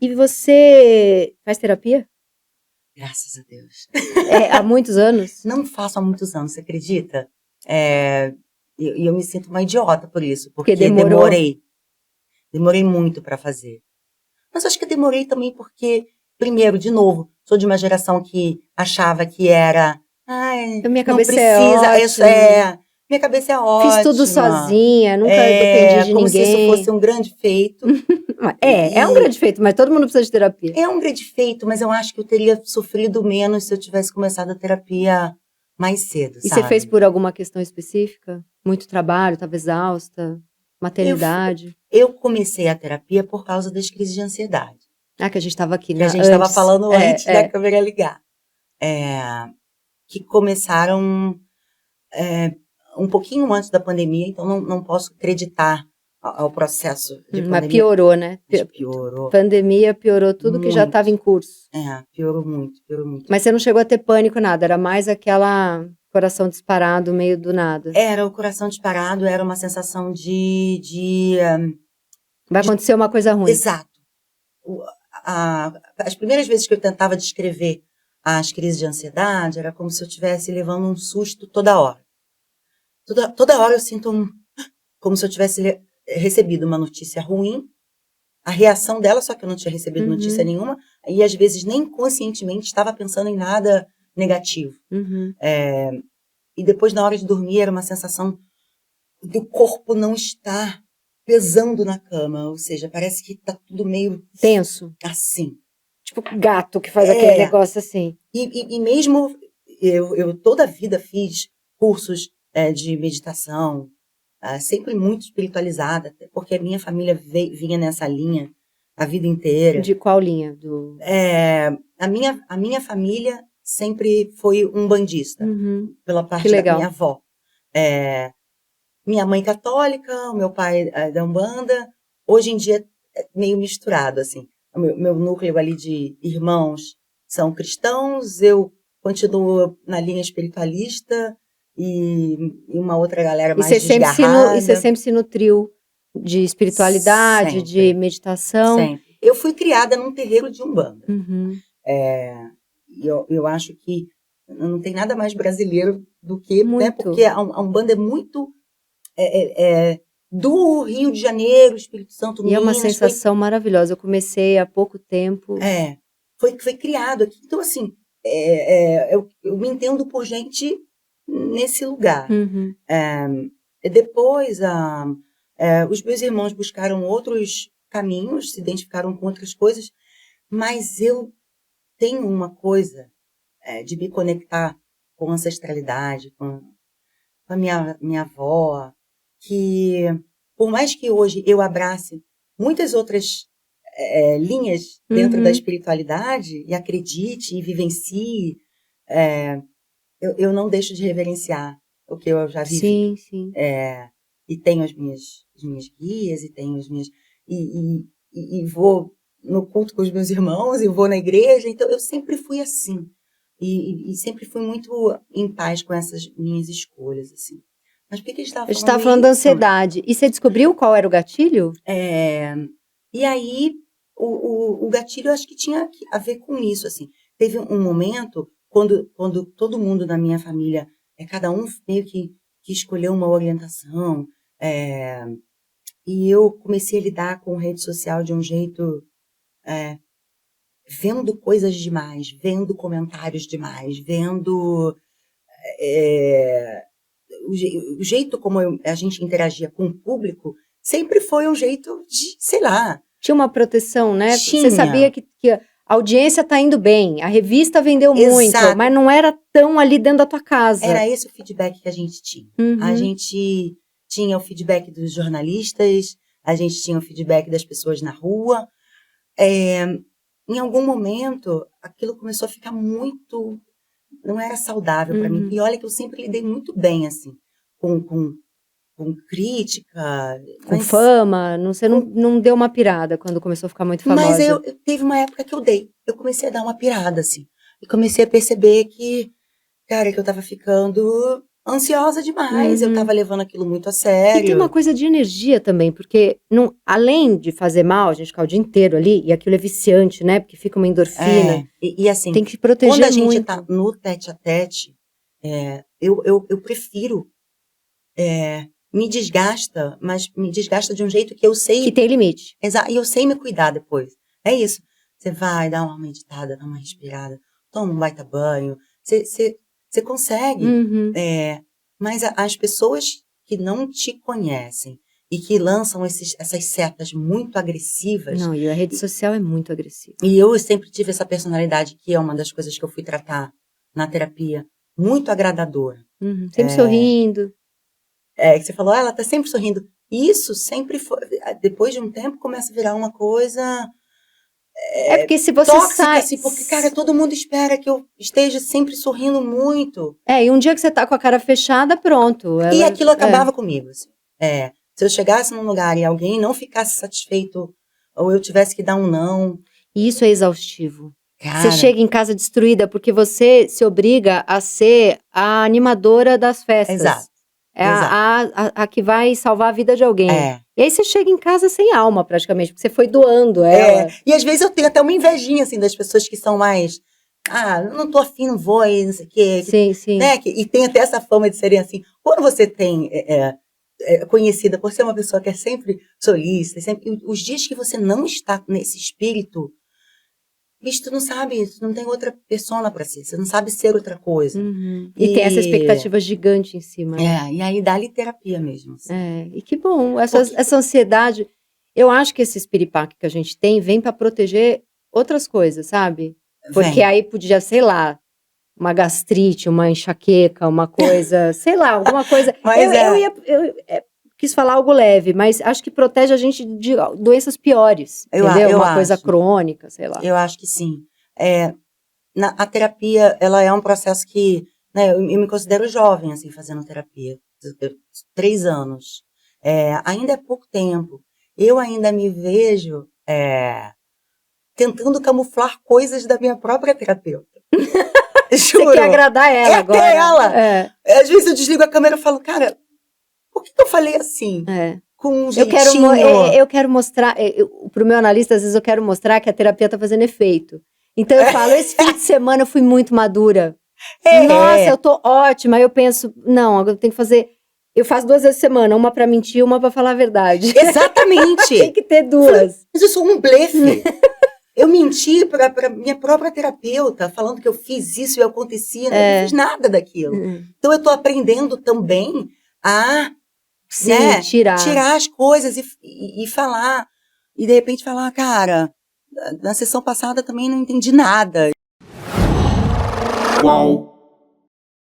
E você faz terapia? Graças a Deus. Há muitos anos? Não faço há muitos anos, você acredita? E eu me sinto uma idiota por isso, porque demorou? Demorei muito para fazer. Mas acho que demorei também porque, primeiro, de novo, sou de uma geração que achava que era... Ai, Minha não cabeça precisa... é ótima. Minha cabeça é Fiz tudo ótima. sozinha, nunca dependi de Como se isso fosse ninguém. um grande feito. É um grande feito, mas todo mundo precisa de terapia. É um grande feito, mas eu acho que eu teria sofrido menos se eu tivesse começado a terapia mais cedo, E você sabe? fez por alguma questão específica? Muito trabalho, estava exausta? Maternidade? Eu comecei a terapia por causa das crises de ansiedade. Que a gente estava aqui Que a gente estava antes. falando antes da câmera ligar. Que começaram um pouquinho antes da pandemia, então não posso acreditar ao processo de pandemia. Mas piorou, né? Piorou. Pandemia piorou tudo muito. Que já estava em curso. Piorou muito. Mas você não chegou a ter pânico, nada? Era mais aquela coração disparado, meio do nada? Era o coração disparado, era uma sensação vai acontecer uma coisa ruim. Exato. As primeiras vezes que eu tentava descrever as crises de ansiedade, era como se eu estivesse levando um susto toda hora. Toda hora eu sinto como se eu tivesse recebido uma notícia ruim, a reação dela, só que eu não tinha recebido notícia nenhuma, e às vezes nem conscientemente estava pensando em nada negativo. E depois, na hora de dormir, era uma sensação do corpo não estar pesando na cama, ou seja, parece que tá tudo meio... tenso. Assim. Tipo gato que faz aquele negócio assim. E mesmo eu toda a vida fiz cursos de meditação, sempre muito espiritualizada, até porque a minha família vinha nessa linha a vida inteira. De qual linha? A minha família sempre foi umbandista, pela parte da minha avó. Minha mãe católica, o meu pai da Umbanda. Hoje em dia é meio misturado, assim. O meu núcleo ali de irmãos são cristãos, eu continuo na linha espiritualista e uma outra galera mais desgarrada. E você sempre se nutriu de espiritualidade, sempre. De meditação? Sempre. Eu fui criada num terreiro de Umbanda. Eu acho que não tem nada mais brasileiro do que... Né, porque a Umbanda é muito... do Rio de Janeiro, Espírito Santo, Minas. E é uma sensação maravilhosa. Eu comecei há pouco tempo. Foi criado aqui. Então, assim, eu me entendo por gente nesse lugar. Depois, os meus irmãos buscaram outros caminhos, se identificaram com outras coisas, mas eu tenho uma coisa de me conectar com ancestralidade, com a minha avó, que por mais que hoje eu abrace muitas outras linhas dentro da espiritualidade e acredite e vivencie, eu não deixo de reverenciar o que eu já vivi. Sim. E tenho as minhas guias, e tenho as minhas... E vou no culto com os meus irmãos, e vou na igreja, então eu sempre fui assim. E sempre fui muito em paz com essas minhas escolhas, assim. Mas por que a gente estava falando? A gente estava falando da ansiedade. E você descobriu qual era o gatilho? E aí, o gatilho eu acho que tinha a ver com isso, assim. Teve um momento, quando todo mundo na minha família, cada um meio que escolheu uma orientação, e eu comecei a lidar com rede social de um jeito... vendo coisas demais, vendo comentários demais, vendo... o jeito como a gente interagia com o público sempre foi um jeito de, sei lá... Tinha uma proteção, né? Tinha. Você sabia que a audiência tá indo bem, a revista vendeu muito, mas não era tão ali dentro da tua casa. Era esse o feedback que a gente tinha. A gente tinha o feedback dos jornalistas, a gente tinha o feedback das pessoas na rua. Em algum momento, aquilo começou a ficar muito... Não era saudável para mim. E olha que eu sempre lidei muito bem, assim, com crítica. Com fama. Você não deu uma pirada quando começou a ficar muito famosa. Mas teve uma época que eu dei. Eu comecei a dar uma pirada, assim. E comecei a perceber que, cara, que eu tava ficando ansiosa demais. Eu tava levando aquilo muito a sério. E tem uma coisa de energia também, porque além de fazer mal, a gente ficar o dia inteiro ali, e aquilo é viciante, né? Porque fica uma endorfina. E assim, tem que proteger quando a gente muito. tá no tete-a-tete, eu prefiro, me desgasta, mas me desgasta de um jeito que eu sei... Que tem limite. E eu sei me cuidar depois. É isso. Você vai dar uma meditada, dá uma respirada, toma um baita banho, você consegue. Mas as pessoas que não te conhecem e que lançam essas setas muito agressivas... Não, e a rede social é muito agressiva. E eu sempre tive essa personalidade, que é uma das coisas que eu fui tratar na terapia, muito agradadora. Sempre sorrindo. Que você falou, ela tá sempre sorrindo. Isso sempre foi... Depois de um tempo, começa a virar uma coisa... porque se você tóxica, sai... assim, porque, cara, todo mundo espera que eu esteja sempre sorrindo muito. E um dia que você tá com a cara fechada, pronto. E aquilo acabava comigo, assim. Se eu chegasse num lugar e alguém não ficasse satisfeito, ou eu tivesse que dar um não... E isso é exaustivo. Cara, você chega em casa destruída porque você se obriga a ser a animadora das festas. Exato. A que vai salvar a vida de alguém. E aí você chega em casa sem alma, praticamente, porque você foi doando ela. E às vezes eu tenho até uma invejinha, assim, das pessoas que são mais... não tô afim, não vou, não sei o quê. Sim. Né? E tem até essa fama de serem assim. Quando você tem... conhecida por ser uma pessoa que é sempre solícita, os dias que você não está nesse espírito... Bicho, tu não sabe, tu não tem outra persona pra ser, você não sabe ser outra coisa. E tem essa expectativa gigante em cima. Né? E aí dá-lhe terapia mesmo. Assim. E que bom, essa ansiedade, eu acho que esse espiripaque que a gente tem vem pra proteger outras coisas, sabe? Porque aí podia, sei lá, uma gastrite, uma enxaqueca, uma coisa, sei lá, alguma coisa. Mas eu quis falar algo leve, mas acho que protege a gente de doenças piores, entendeu? Uma coisa crônica, sei lá. Eu acho que sim. A terapia, ela é um processo que, né, eu me considero jovem, assim, fazendo terapia. 3 anos. Ainda é pouco tempo. Eu ainda me vejo tentando camuflar coisas da minha própria terapeuta. Juro. Você quer agradar ela agora. Ela. Às vezes eu desligo a câmera e falo, cara, por que eu falei assim? Com um jeitinho. Eu quero mostrar, pro meu analista, às vezes eu quero mostrar que a terapia tá fazendo efeito. Então eu falo, esse fim de semana eu fui muito madura. Nossa, eu tô ótima. Aí eu penso, não, eu tenho que fazer... Eu faço 2 vezes por semana, uma pra mentir, uma pra falar a verdade. Exatamente. Tem que ter 2. Mas eu sou um blefe. Eu menti pra minha própria terapeuta, falando que eu fiz isso e acontecia. Né? Eu não fiz nada daquilo. Então eu tô aprendendo também a... Sim, né, tirar as coisas e falar. E de repente falar, cara, na sessão passada também não entendi nada. Qual?